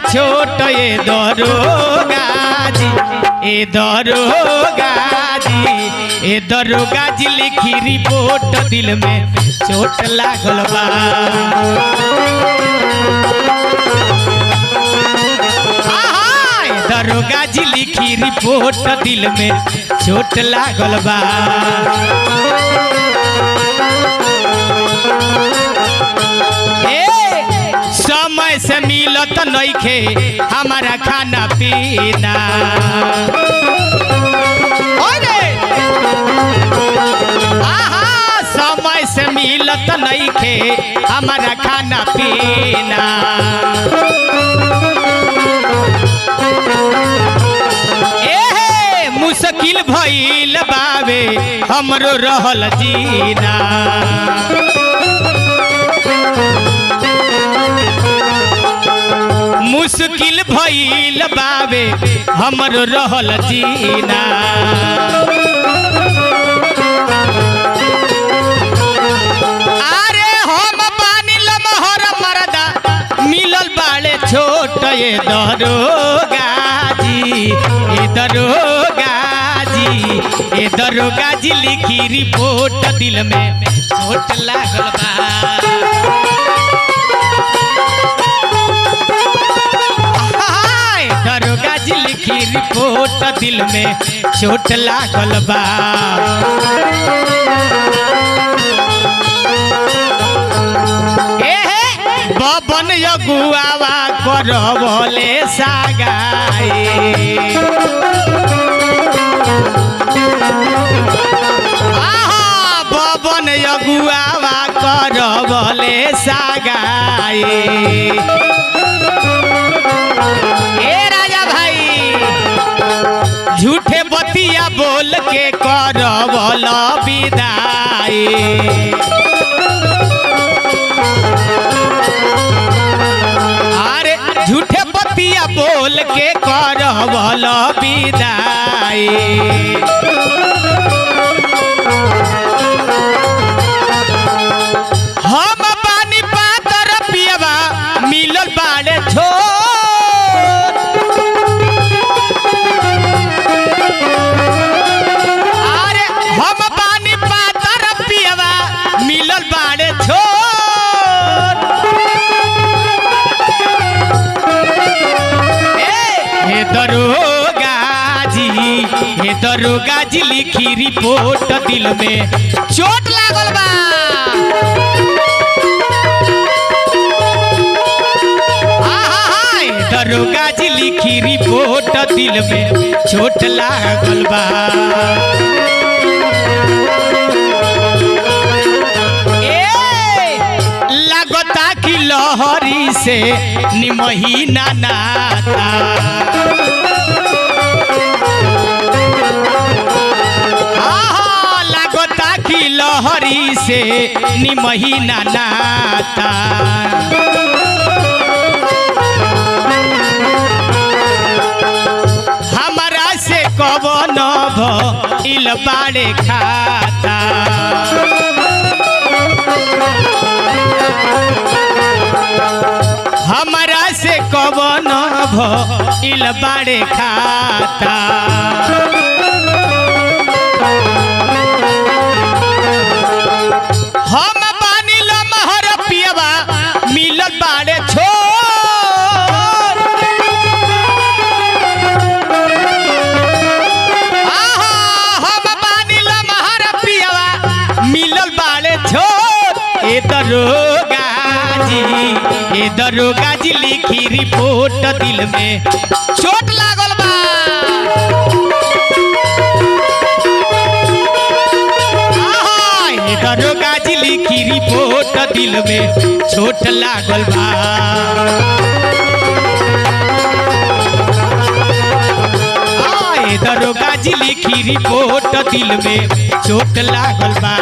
छोट ये दरोगा जी, ए दरोगा जी, ए दरोगा जी लिखी रिपोर्ट दिल में चोट लागल बा। दरोगा जी लिखी रिपोर्ट दिल में चोट लागल बा। समय से मिलत नइखे हमारा खाना पीना, समय से मिलत नइखे हमारा खाना पीना। मुश्किल भइल बावे हमरो रहल जीना। मुश्किल भइल बावे हमरो रहल जीना। अरे हम पानी लमहर मरदा मिलल बाड़े छोट ये दरोगा जी, ए दरोगा जी, ए दरोगा जी लिखी रिपोर्ट दिल में चोट लागल बा। दरोगा जी लिखी रिपोर्ट दिल में चोट लागल बा। बबन यगुआवा करवले सागाई, बबन यगुआवा करवले सागाई। ए राजा भाई झूठे बतिया बोल के करवल विदाई। अरे झूठे बतिया बोल के करवल विदाई। हम पानी पातर पियबा मिलल बाड़े छोट। अरे हम पानी पातर पियबा मिलल बाड़े छोट। हे दरोगा जी, हे दरोगा जी लिखी रिपोर्ट दिल में चोट लागल बा। दरोगा जी लिखी रिपोर्ट दिल में चोट लागल बा। लगता कि लहरी से निमही ना नाता। लगता कि लहरी से निमही ना नाता। हमारा से कवन भइल बाड़े खाता। हमारा से कवन भइल बाड़े खाता। हम पानी लमहर पियबा मिलल बाड़े छोट। हम पानी लमहर पियबा मिलल बाड़े छोट। ए दरोगा जी, ए दरोगा जी लिखी रिपोर्ट दिल में चोट लागल बा। दरोगा जी लिखी रिपोर्ट दिल में चोट लागल बा। दरोगा जी लिखी रिपोर्ट दिल में चोट लागल बा।